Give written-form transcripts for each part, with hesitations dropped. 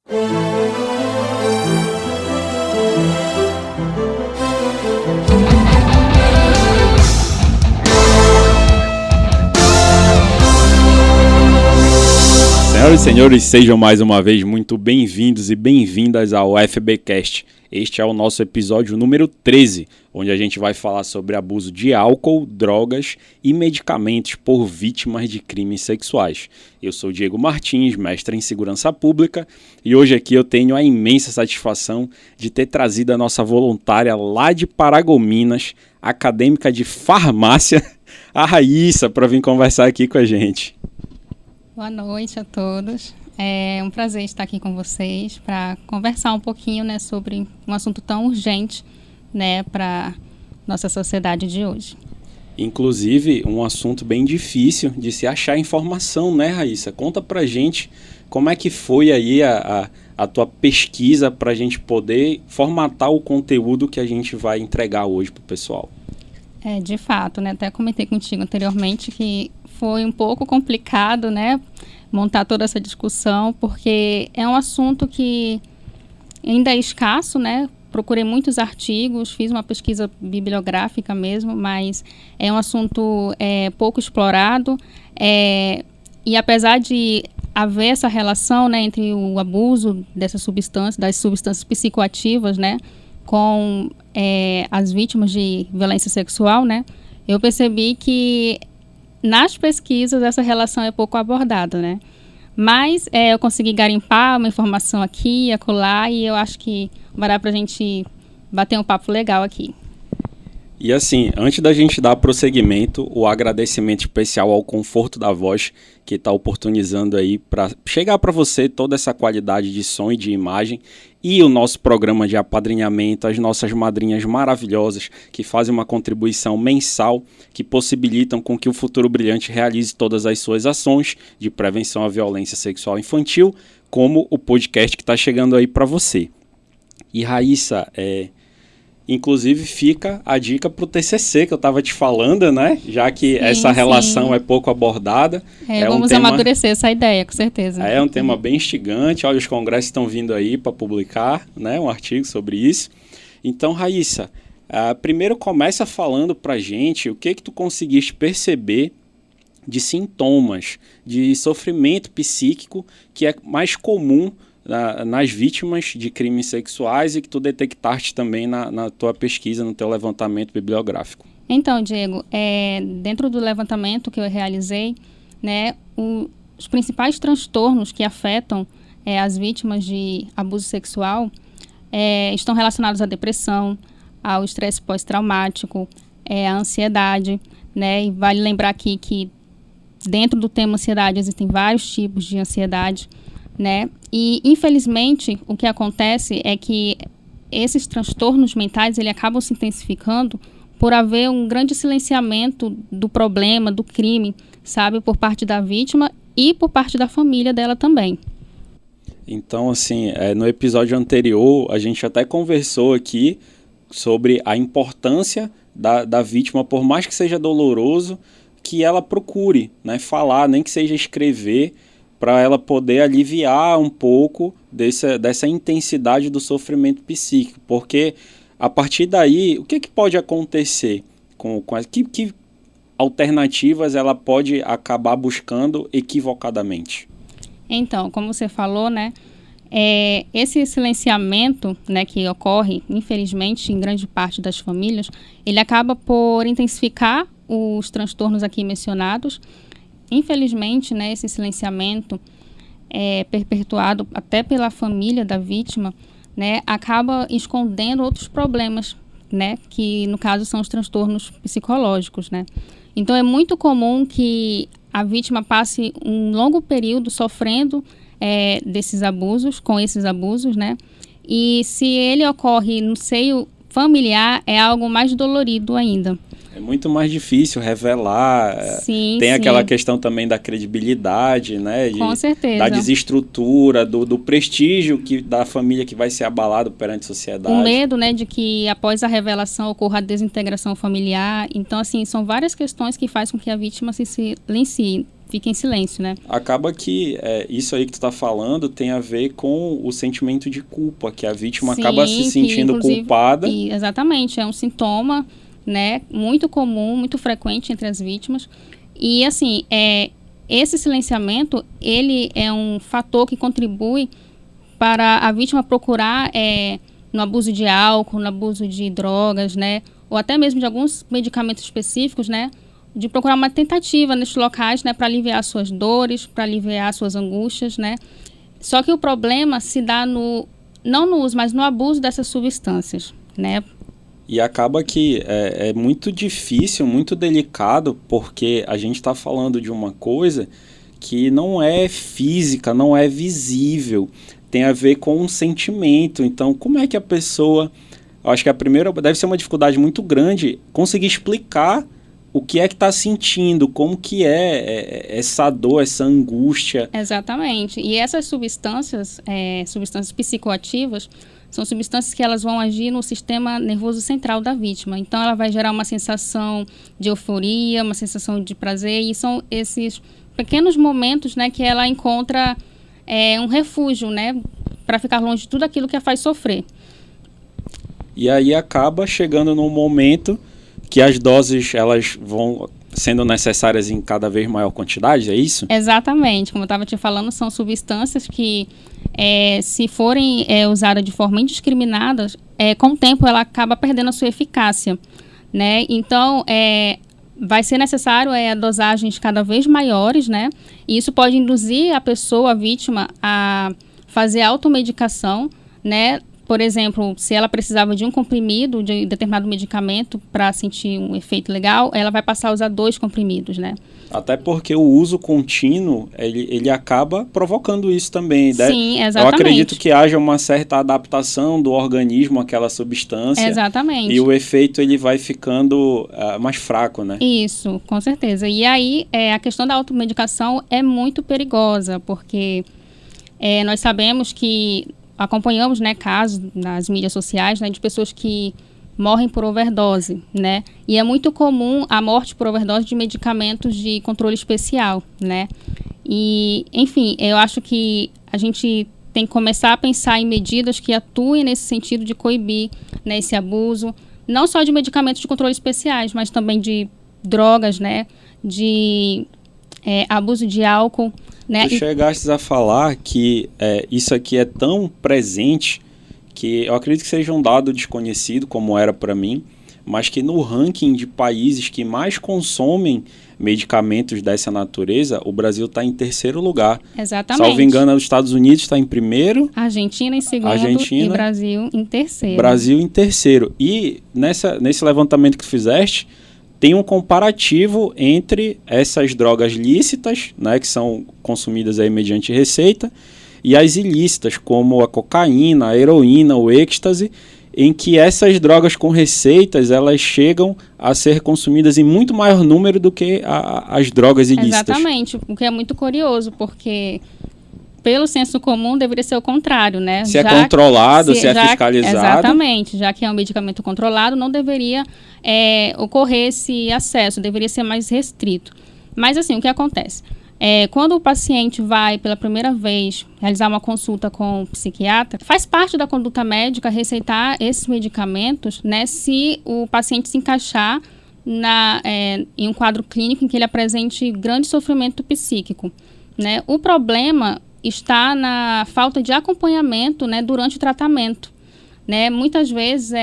Senhoras e senhores, sejam mais uma vez muito bem-vindos e bem-vindas ao FBcast. Este é o nosso episódio número 13, onde a gente vai falar sobre abuso de álcool, drogas e medicamentos por vítimas de crimes sexuais. Eu sou Diego Martins, mestre em Segurança Pública, e hoje aqui eu tenho a imensa satisfação de ter trazido a nossa voluntária lá de Paragominas, acadêmica de farmácia, a Raíssa, para vir conversar aqui com a gente. Boa noite a todos. É um prazer estar aqui com vocês para conversar um pouquinho, né, sobre um assunto tão urgente, né, para nossa sociedade de hoje. Inclusive, um assunto bem difícil de se achar informação, né, Raíssa? Conta pra gente como é que foi aí a tua pesquisa para a gente poder formatar o conteúdo que a gente vai entregar hoje pro pessoal. De fato, né, até comentei contigo anteriormente que foi um pouco complicado, né, montar toda essa discussão, porque é um assunto que ainda é escasso, né? Procurei muitos artigos, fiz uma pesquisa bibliográfica mesmo, mas é um assunto pouco explorado. E apesar de haver essa relação, né, entre o abuso dessas substâncias, das substâncias psicoativas, né, com as vítimas de violência sexual, né, eu percebi que nas pesquisas essa relação é pouco abordada, né? Mas eu consegui garimpar uma informação aqui e acolá, e eu acho que vai dar pra gente bater um papo legal aqui. E assim, antes da gente dar prosseguimento, o agradecimento especial ao Conforto da Voz, que está oportunizando aí para chegar para você toda essa qualidade de som e de imagem, e o nosso programa de apadrinhamento, as nossas madrinhas maravilhosas, que fazem uma contribuição mensal, que possibilitam com que o Futuro Brilhante realize todas as suas ações de prevenção à violência sexual infantil, como o podcast que está chegando aí para você. E Raíssa, inclusive fica a dica para o TCC que eu estava te falando, né? Já que essa relação é pouco abordada. Vamos amadurecer essa ideia, com certeza. É um tema bem instigante. Olha, os congressos estão vindo aí para publicar, né, um artigo sobre isso. Então, Raíssa, primeiro começa falando para a gente o que tu conseguiste perceber de sintomas de sofrimento psíquico que é mais comum nas vítimas de crimes sexuais e que tu detectaste também na tua pesquisa, no teu levantamento bibliográfico. Então, Diego, dentro do levantamento que eu realizei, né, os principais transtornos que afetam as vítimas de abuso sexual estão relacionados à depressão, ao estresse pós-traumático, à ansiedade, né, e vale lembrar aqui que dentro do tema ansiedade existem vários tipos de ansiedade, né? E, infelizmente, o que acontece é que esses transtornos mentais ele acabam se intensificando por haver um grande silenciamento do problema, do crime, sabe? Por parte da vítima e por parte da família dela também. Então, assim, no episódio anterior, a gente até conversou aqui sobre a importância da vítima, por mais que seja doloroso, que ela procure, né, falar, nem que seja escrever, para ela poder aliviar um pouco dessa intensidade do sofrimento psíquico. Porque, a partir daí, o que pode acontecer? Que alternativas ela pode acabar buscando equivocadamente? Então, como você falou, né, esse silenciamento, né, que ocorre, infelizmente, em grande parte das famílias, ele acaba por intensificar os transtornos aqui mencionados. Infelizmente, né, esse silenciamento perpetuado até pela família da vítima, né, acaba escondendo outros problemas, né, que no caso são os transtornos psicológicos, né. Então é muito comum que a vítima passe um longo período sofrendo desses abusos, com esses abusos, né, e se ele ocorre no seio familiar é algo mais dolorido ainda. É muito mais difícil revelar. Sim, tem sim. aquela questão também da credibilidade, né? Com certeza. Da desestrutura, do prestígio da família que vai ser abalado perante a sociedade. O medo, né, de que após a revelação ocorra a desintegração familiar. Então, assim, são várias questões que fazem com que a vítima se silencie. fica em silêncio, né? Acaba que isso aí que tu está falando tem a ver com o sentimento de culpa, que a vítima acaba se sentindo culpada. Exatamente, é um sintoma, né, muito comum, muito frequente entre as vítimas. E, assim, esse silenciamento, ele é um fator que contribui para a vítima procurar no abuso de álcool, no abuso de drogas, né, ou até mesmo de alguns medicamentos específicos, né, de procurar uma tentativa nesses locais, né, para aliviar suas dores, para aliviar suas angústias, né. Só que o problema se dá não no uso, mas no abuso dessas substâncias, né. E acaba que é muito difícil, muito delicado, porque a gente está falando de uma coisa que não é física, não é visível, tem a ver com um sentimento. Então, como é que a pessoa... Eu acho que a primeira deve ser uma dificuldade muito grande conseguir explicar o que é que está sentindo, como que essa dor, essa angústia. Exatamente. E essas substâncias, substâncias psicoativas, são substâncias que elas vão agir no sistema nervoso central da vítima. Então, ela vai gerar uma sensação de euforia, uma sensação de prazer, e são esses pequenos momentos, né, que ela encontra um refúgio, né, para ficar longe de tudo aquilo que a faz sofrer. E aí acaba chegando num momento que as doses elas vão sendo necessárias em cada vez maior quantidade, é isso? Exatamente. Como eu estava te falando, são substâncias que, se forem usadas de forma indiscriminada, com o tempo ela acaba perdendo a sua eficácia, né? Então, vai ser necessário dosagens cada vez maiores, né? E isso pode induzir a pessoa, a vítima, a fazer automedicação, né? Por exemplo, se ela precisava de um comprimido de determinado medicamento para sentir um efeito legal, ela vai passar a usar 2 comprimidos, né? Até porque o uso contínuo, ele acaba provocando isso também, né? Sim, exatamente. Eu acredito que haja uma certa adaptação do organismo àquela substância. Exatamente. E o efeito ele vai ficando mais fraco, né? Isso, com certeza. E aí, a questão da automedicação é muito perigosa, porque nós sabemos que acompanhamos, né, casos nas mídias sociais, né, de pessoas que morrem por overdose, né? E é muito comum a morte por overdose de medicamentos de controle especial, né? E, enfim, eu acho que a gente tem que começar a pensar em medidas que atuem nesse sentido de coibir, né, esse abuso, não só de medicamentos de controle especiais, mas também de drogas, né? De abuso de álcool, né? Tu chegastes a falar que isso aqui é tão presente que eu acredito que seja um dado desconhecido, como era para mim, mas que no ranking de países que mais consomem medicamentos dessa natureza, o Brasil está em 3º lugar. Exatamente. Salvo engano, os Estados Unidos está em 1º. Argentina em 2º e Brasil em 3º. Brasil em 3º. E nesse levantamento que tu fizeste, tem um comparativo entre essas drogas lícitas, né, que são consumidas aí mediante receita, e as ilícitas, como a cocaína, a heroína, o êxtase, em que essas drogas com receitas, elas chegam a ser consumidas em muito maior número do que as drogas ilícitas. Exatamente, o que é muito curioso, porque pelo senso comum deveria ser o contrário, né? Se é controlado, se é fiscalizado. Exatamente, já que é um medicamento controlado, não deveria ocorrer esse acesso, deveria ser mais restrito. Mas assim, o que acontece? Quando o paciente vai pela primeira vez realizar uma consulta com o psiquiatra, faz parte da conduta médica receitar esses medicamentos, né, se o paciente se encaixar em um quadro clínico em que ele apresente grande sofrimento psíquico, né? O problema está na falta de acompanhamento, né, durante o tratamento, né? Muitas vezes,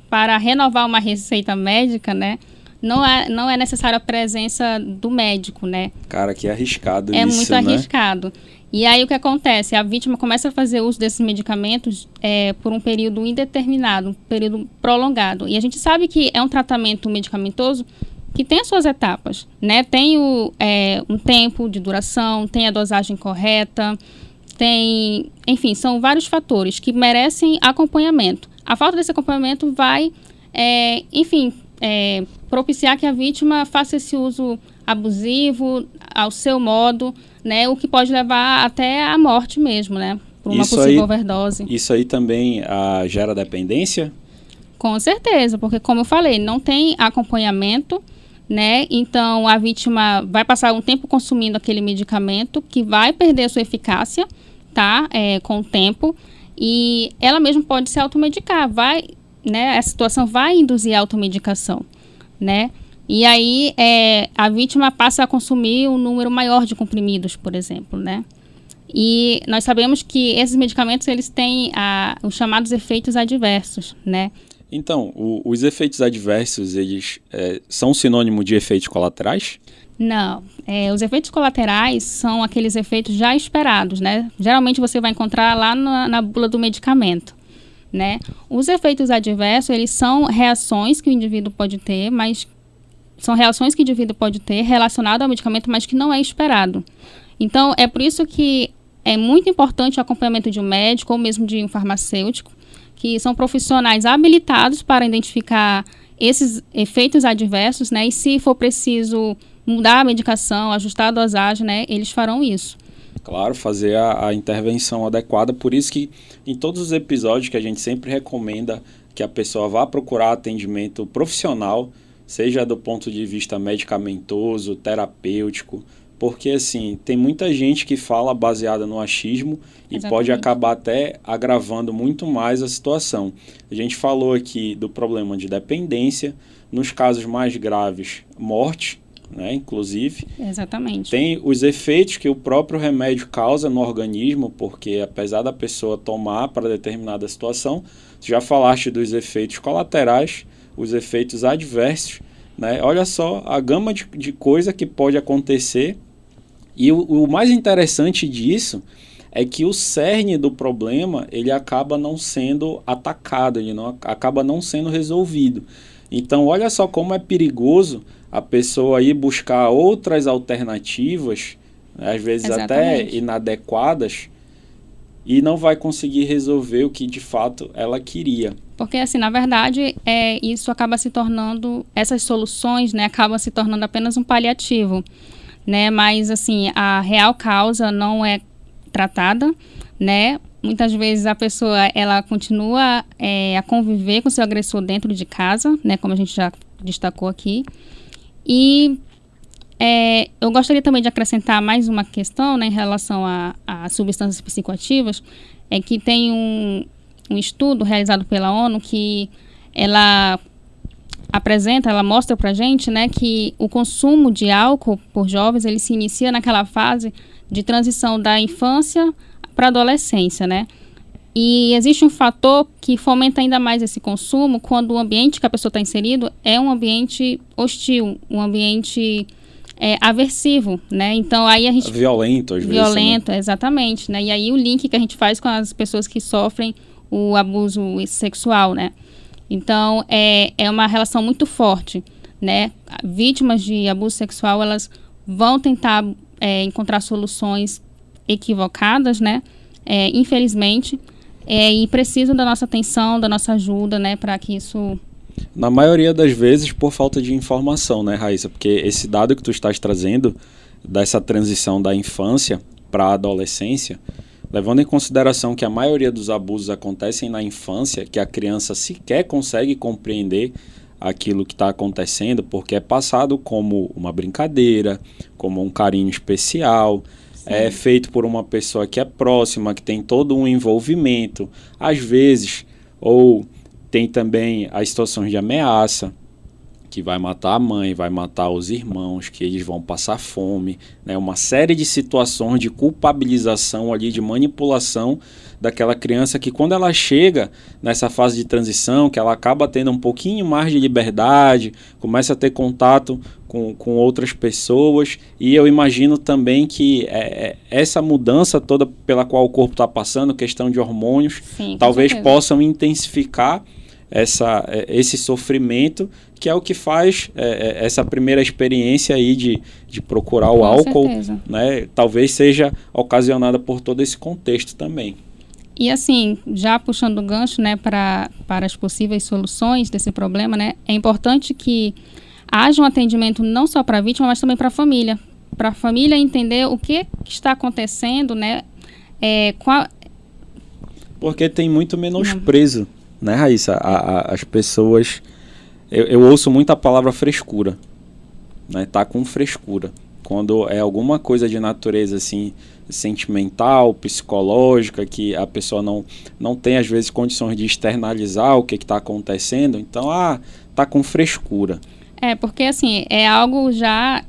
para renovar uma receita médica, né, não é necessária a presença do médico, né? Cara, que arriscado isso, né? É muito arriscado. E aí o que acontece? A vítima começa a fazer uso desses medicamentos por um período indeterminado, um período prolongado. E a gente sabe que é um tratamento medicamentoso que tem as suas etapas, né? Tem um tempo de duração, tem a dosagem correta, enfim, são vários fatores que merecem acompanhamento. A falta desse acompanhamento vai, propiciar que a vítima faça esse uso abusivo ao seu modo, né? O que pode levar até à morte mesmo, né? Por uma possível overdose. Isso aí também gera dependência? Com certeza, porque como eu falei, não tem acompanhamento, né? Então, a vítima vai passar um tempo consumindo aquele medicamento que vai perder a sua eficácia, tá? Com o tempo. E ela mesma pode se automedicar, né? A situação vai induzir a automedicação, né? E aí, a vítima passa a consumir um número maior de comprimidos, por exemplo, né? E nós sabemos que esses medicamentos, eles têm os chamados efeitos adversos, né? Então, os efeitos adversos, eles são sinônimo de efeitos colaterais? Não. Os efeitos colaterais são aqueles efeitos já esperados, né? Geralmente você vai encontrar lá na bula do medicamento, né? Os efeitos adversos, eles são reações que o indivíduo pode ter, mas são reações que o indivíduo pode ter relacionadas ao medicamento, mas que não é esperado. Então, é por isso que é muito importante o acompanhamento de um médico ou mesmo de um farmacêutico, que são profissionais habilitados para identificar esses efeitos adversos, né? E se for preciso mudar a medicação, ajustar a dosagem, né? Eles farão isso. Claro, fazer a intervenção adequada. Por isso que em todos os episódios que a gente sempre recomenda que a pessoa vá procurar atendimento profissional, seja do ponto de vista medicamentoso, terapêutico, porque assim, tem muita gente que fala baseada no achismo e Exatamente. pode acabar até agravando muito mais a situação. A gente falou aqui do problema de dependência, nos casos mais graves, morte, né, inclusive. Exatamente. Tem os efeitos que o próprio remédio causa no organismo, porque apesar da pessoa tomar para determinada situação, já falaste dos efeitos colaterais, os efeitos adversos, né? Olha só a gama de coisa que pode acontecer. E o mais interessante disso é que o cerne do problema, ele acaba não sendo atacado, ele acaba não sendo resolvido. Então, olha só como é perigoso a pessoa ir buscar outras alternativas, às vezes Exatamente. até inadequadas, e não vai conseguir resolver o que de fato ela queria. Porque, assim, na verdade, isso acaba se tornando, essas soluções, né, acabam se tornando apenas um paliativo, né? Mas, assim, a real causa não é tratada, né? Muitas vezes a pessoa, ela continua a conviver com seu agressor dentro de casa, né? Como a gente já destacou aqui. E eu gostaria também de acrescentar mais uma questão, né, em relação a substâncias psicoativas, é que tem um estudo realizado pela ONU que ela mostra pra gente, né, que o consumo de álcool por jovens, ele se inicia naquela fase de transição da infância para a adolescência, né? E existe um fator que fomenta ainda mais esse consumo quando o ambiente que a pessoa está inserido é um ambiente hostil, um ambiente aversivo, né? Então aí a gente... Violento, às vezes. Violento, exatamente, né? E aí o link que a gente faz com as pessoas que sofrem o abuso sexual, né? Então, é uma relação muito forte, né? Vítimas de abuso sexual, elas vão tentar encontrar soluções equivocadas, né? Infelizmente, e precisam da nossa atenção, da nossa ajuda, né? Para que isso... Na maioria das vezes, por falta de informação, né, Raíssa? Porque esse dado que tu estás trazendo, dessa transição da infância para a adolescência, levando em consideração que a maioria dos abusos acontecem na infância, que a criança sequer consegue compreender aquilo que está acontecendo, porque é passado como uma brincadeira, como um carinho especial, é feito por uma pessoa que é próxima, que tem todo um envolvimento, às vezes, ou tem também as situações de ameaça, que vai matar a mãe, vai matar os irmãos, que eles vão passar fome, né? Uma série de situações de culpabilização ali, de manipulação daquela criança que quando ela chega nessa fase de transição, que ela acaba tendo um pouquinho mais de liberdade, começa a ter contato com outras pessoas, e eu imagino também que essa mudança toda pela qual o corpo está passando, questão de hormônios, Sim, talvez possam intensificar esse sofrimento, que é o que faz essa primeira experiência aí de procurar o álcool, né? Talvez seja ocasionada por todo esse contexto também. E assim, já puxando o gancho, né, para as possíveis soluções desse problema, né, é importante que haja um atendimento não só para a vítima, mas também para a família entender o que está acontecendo, né, Porque tem muito menosprezo, né, Raíssa? As pessoas... Eu ouço muito a palavra frescura, né? Tá com frescura. Quando é alguma coisa de natureza assim, sentimental, psicológica, que a pessoa não tem às vezes condições de externalizar o que está acontecendo, então tá com frescura. Porque assim, é algo já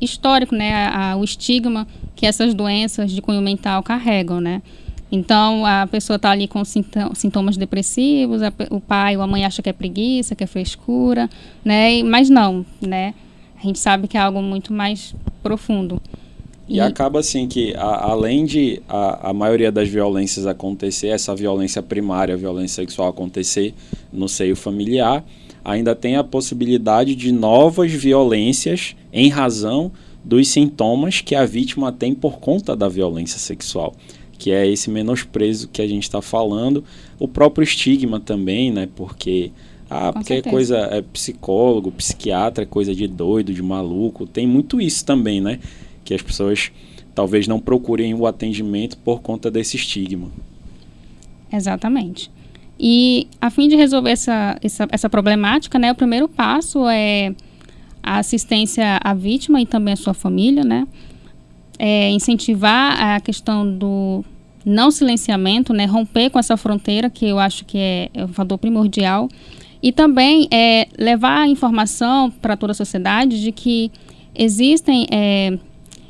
histórico, né? O estigma que essas doenças de cunho mental carregam, né? Então, a pessoa está ali com sintomas depressivos, o pai ou a mãe acha que é preguiça, que é frescura, né? Mas não, né? A gente sabe que é algo muito mais profundo. E acaba assim que, além de a maioria das violências acontecer, essa violência primária, a violência sexual acontecer no seio familiar, ainda tem a possibilidade de novas violências em razão dos sintomas que a vítima tem por conta da violência sexual, que é esse menosprezo que a gente está falando, o próprio estigma também, né? Porque é coisa, é psicólogo, psiquiatra, é coisa de doido, de maluco, tem muito isso também, né? Que as pessoas talvez não procurem o atendimento por conta desse estigma. Exatamente. E a fim de resolver essa problemática, né? O primeiro passo é a assistência à vítima e também à sua família, né? Incentivar a questão do não silenciamento, né? Romper com essa fronteira, que eu acho que é um fator primordial. E também levar a informação para toda a sociedade de que existem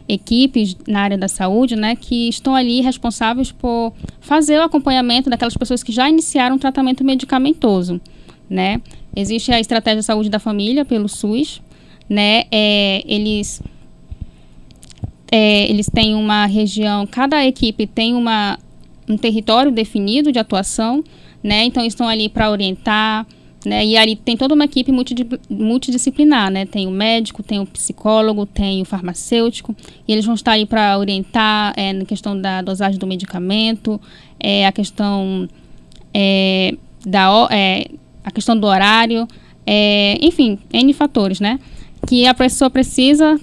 equipes na área da saúde, né, que estão ali responsáveis por fazer o acompanhamento daquelas pessoas que já iniciaram um tratamento medicamentoso, né? Existe a Estratégia de Saúde da Família pelo SUS, né? Eles têm uma região, cada equipe tem um território definido de atuação, né? Então, estão ali para orientar, né? E ali tem toda uma equipe multidisciplinar, né? Tem o médico, tem o psicólogo, tem o farmacêutico, e eles vão estar ali para orientar na questão da dosagem do medicamento, a questão a questão do horário, enfim, N fatores, né? Que a pessoa precisa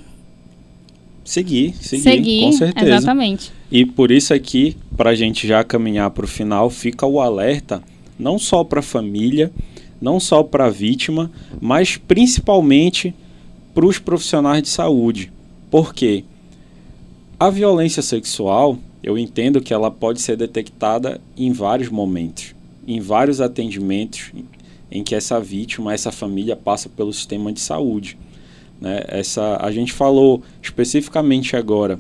seguir, com certeza. Exatamente. E por isso aqui, para a gente já caminhar para o final, fica o alerta, não só para a família, não só para a vítima, mas principalmente para os profissionais de saúde. Por quê? A violência sexual, eu entendo que ela pode ser detectada em vários momentos, em vários atendimentos em que essa vítima, essa família passa pelo sistema de saúde, né? A gente falou especificamente agora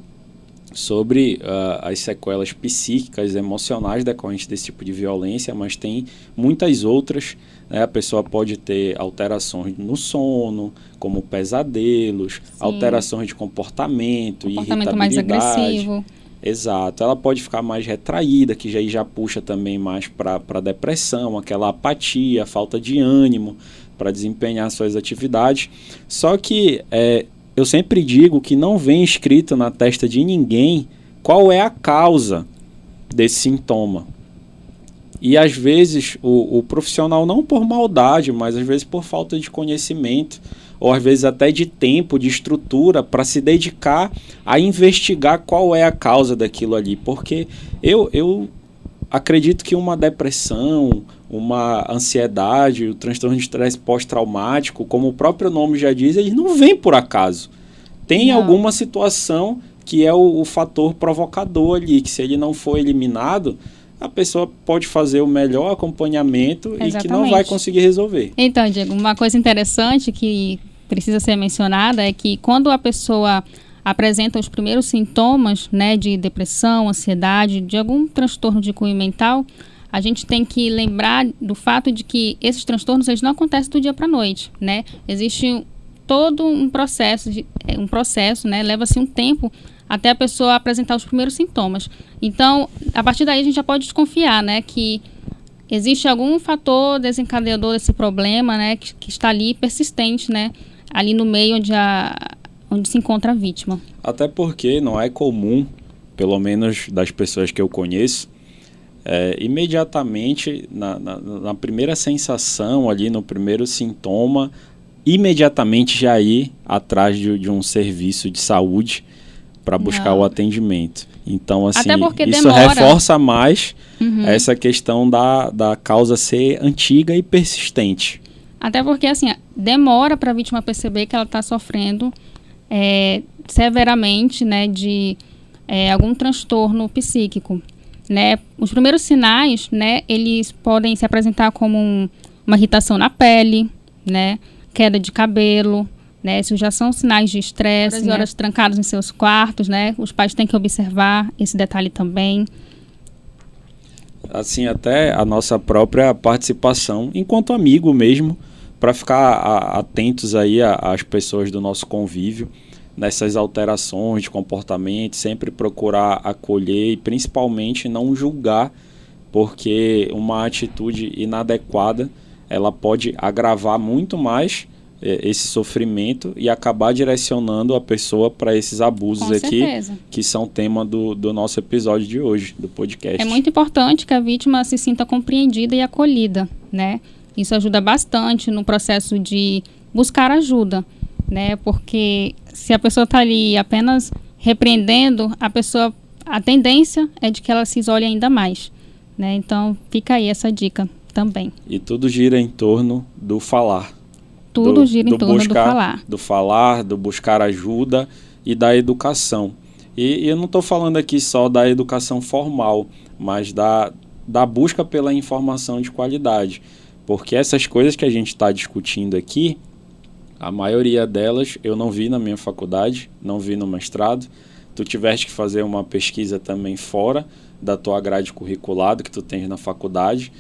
sobre as sequelas psíquicas, emocionais decorrentes desse tipo de violência, mas tem muitas outras, né? A pessoa pode ter alterações no sono, como pesadelos, alterações de comportamento irritabilidade. Mais agressivo. Exato. Ela pode ficar mais retraída, que já puxa também mais para depressão, aquela apatia, falta de ânimo para desempenhar suas atividades. Só que eu sempre digo que não vem escrito na testa de ninguém qual é a causa desse sintoma. E às vezes o profissional, não por maldade, mas às vezes por falta de conhecimento, ou às vezes até de tempo, de estrutura, para se dedicar a investigar qual é a causa daquilo ali. Porque eu acredito que uma depressão, uma ansiedade, o transtorno de estresse pós-traumático, como o próprio nome já diz, eles não vêm por acaso. Tem alguma situação que é o fator provocador ali, que se ele não for eliminado, a pessoa pode fazer o melhor acompanhamento. Exatamente. E que não vai conseguir resolver. Então, Diego, uma coisa interessante que precisa ser mencionada é que quando a pessoa apresenta os primeiros sintomas, né, de depressão, ansiedade, de algum transtorno de cunho mental, a gente tem que lembrar do fato de que esses transtornos eles não acontecem do dia para a noite, né? Existe todo um processo, né? Leva-se um tempo até a pessoa apresentar os primeiros sintomas. Então, a partir daí a gente já pode desconfiar, né, que existe algum fator desencadeador desse problema, né, que está ali persistente, né, ali no meio onde se encontra a vítima. Até porque não é comum, pelo menos das pessoas que eu conheço, imediatamente, na primeira sensação ali, no primeiro sintoma, imediatamente já ir atrás de um serviço de saúde para buscar o atendimento. Então, assim, isso reforça mais essa questão da causa ser antiga e persistente. Até porque, assim, demora para a vítima perceber que ela está sofrendo severamente, né, de algum transtorno psíquico, né? Os primeiros sinais, né, eles podem se apresentar como uma irritação na pele, né, queda de cabelo, né, isso já são sinais de estresse, horas e horas trancados em seus quartos, né? Os pais têm que observar esse detalhe também. Assim, até a nossa própria participação, enquanto amigo mesmo, para ficar atentos aí às pessoas do nosso convívio, nessas alterações de comportamento, sempre procurar acolher e principalmente não julgar, porque uma atitude inadequada, ela pode agravar muito mais esse sofrimento e acabar direcionando a pessoa para esses abusos aqui, que são tema do nosso episódio de hoje, do podcast. É muito importante que a vítima se sinta compreendida e acolhida, né? Isso ajuda bastante no processo de buscar ajuda, né? Porque se a pessoa está ali apenas repreendendo, a tendência é de que ela se isole ainda mais, né? Então, fica aí essa dica também. E tudo gira em torno do falar. Tudo gira em torno do falar. Do falar, do buscar ajuda e da educação. E eu não estou falando aqui só da educação formal, mas da busca pela informação de qualidade. Porque essas coisas que a gente está discutindo aqui, a maioria delas eu não vi na minha faculdade, não vi no mestrado. Tu tiveste que fazer uma pesquisa também fora da tua grade curricular que tu tens na faculdade.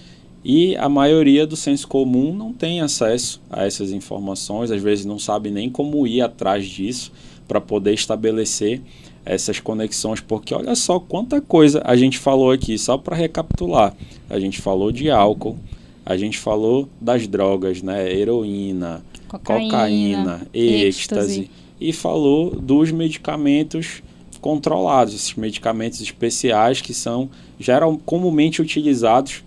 E a maioria do senso comum não tem acesso a essas informações, às vezes não sabe nem como ir atrás disso para poder estabelecer essas conexões, porque olha só quanta coisa a gente falou aqui, só para recapitular. A gente falou de álcool, a gente falou das drogas, né? Heroína, cocaína, êxtase, e falou dos medicamentos controlados, esses medicamentos especiais que já eram comumente utilizados,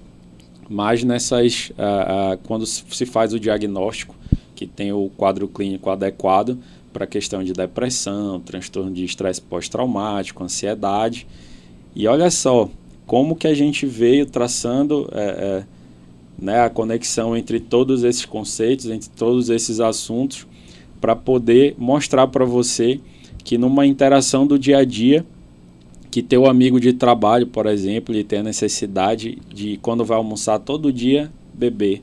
mas quando se faz o diagnóstico, que tem o quadro clínico adequado para a questão de depressão, transtorno de estresse pós-traumático, ansiedade. E olha só, como que a gente veio traçando né, a conexão entre todos esses conceitos, entre todos esses assuntos, para poder mostrar para você que numa interação do dia a dia, que teu amigo de trabalho, por exemplo, ele tem a necessidade de, quando vai almoçar todo dia, beber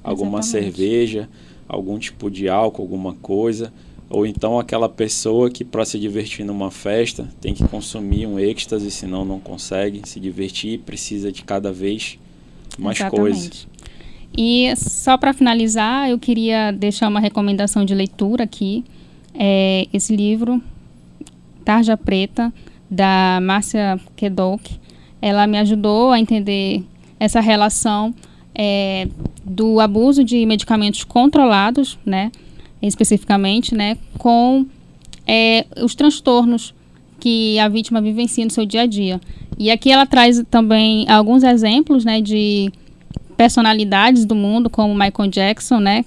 alguma cerveja, algum tipo de álcool, alguma coisa, ou então aquela pessoa que para se divertir numa festa tem que consumir um êxtase, senão não consegue se divertir, precisa de cada vez mais coisas. E só para finalizar, eu queria deixar uma recomendação de leitura aqui, esse livro, Tarja Preta, da Marcia Kedok. Ela me ajudou a entender essa relação do abuso de medicamentos controlados, né, especificamente, né, com os transtornos que a vítima vivencia no seu dia a dia. E aqui ela traz também alguns exemplos, né, de personalidades do mundo, como Michael Jackson, né,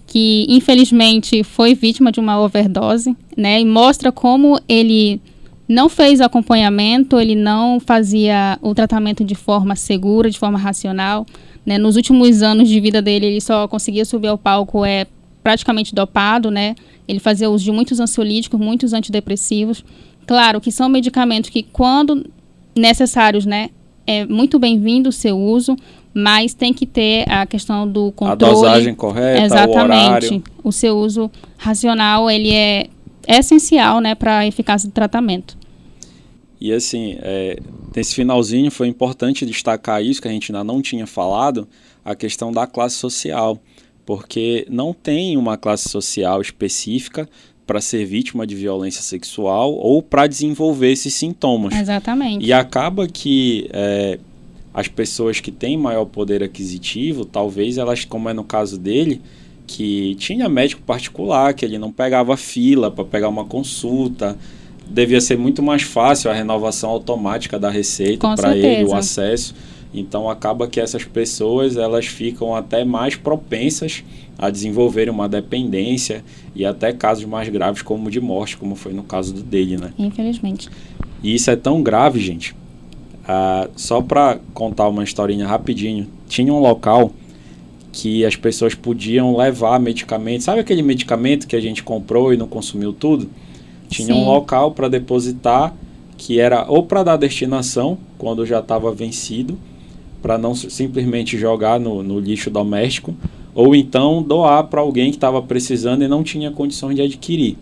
que infelizmente foi vítima de uma overdose, né, e mostra como ele não fez acompanhamento, ele não fazia o tratamento de forma segura, de forma racional, né. Nos últimos anos de vida dele, ele só conseguia subir ao palco praticamente dopado, né. Ele fazia uso de muitos ansiolíticos, muitos antidepressivos. Claro que são medicamentos que, quando necessários, né, é muito bem-vindo o seu uso, mas tem que ter a questão do controle. A dosagem correta, exatamente, o horário. O seu uso racional, ele é essencial, né, para a eficácia do tratamento. E assim, nesse finalzinho foi importante destacar isso, que a gente ainda não tinha falado, a questão da classe social, porque não tem uma classe social específica para ser vítima de violência sexual ou para desenvolver esses sintomas. Exatamente. E acaba que as pessoas que têm maior poder aquisitivo, talvez elas, como é no caso dele, que tinha médico particular, que ele não pegava fila para pegar uma consulta, devia ser muito mais fácil a renovação automática da receita para ele, o acesso. Então acaba que essas pessoas, elas ficam até mais propensas a desenvolverem uma dependência e até casos mais graves como de morte, como foi no caso dele, né? Infelizmente. E isso é tão grave, gente. Só para contar uma historinha rapidinho, tinha um local que as pessoas podiam levar medicamento. Sabe aquele medicamento que a gente comprou e não consumiu tudo? Tinha um local para depositar, que era ou para dar destinação, quando já estava vencido, para não simplesmente jogar no lixo doméstico, ou então doar para alguém que estava precisando e não tinha condições de adquirir.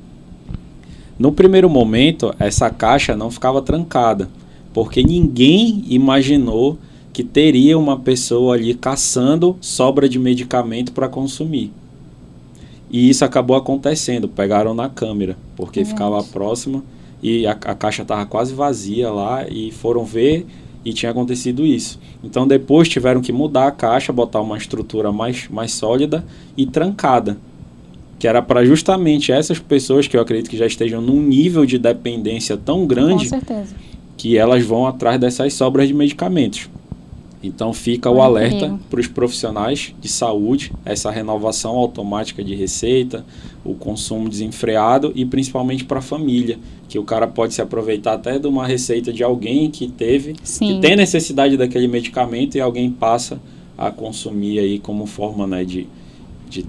No primeiro momento, essa caixa não ficava trancada, porque ninguém imaginou que teria uma pessoa ali caçando sobra de medicamento para consumir. E isso acabou acontecendo, pegaram na câmera, porque ficava próxima e a caixa estava quase vazia lá e foram ver e tinha acontecido isso. Então depois tiveram que mudar a caixa, botar uma estrutura mais sólida e trancada, que era para justamente essas pessoas que eu acredito que já estejam num nível de dependência tão grande que elas vão atrás dessas sobras de medicamentos. Então fica o alerta para os profissionais de saúde, essa renovação automática de receita, o consumo desenfreado e principalmente para a família, que o cara pode se aproveitar até de uma receita de alguém que tem necessidade daquele medicamento e alguém passa a consumir aí como forma, né, de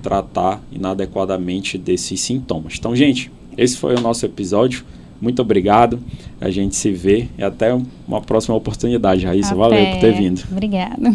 tratar inadequadamente desses sintomas. Então, gente, esse foi o nosso episódio. Muito obrigado. A gente se vê e até uma próxima oportunidade. Raíssa, valeu por ter vindo. Obrigada.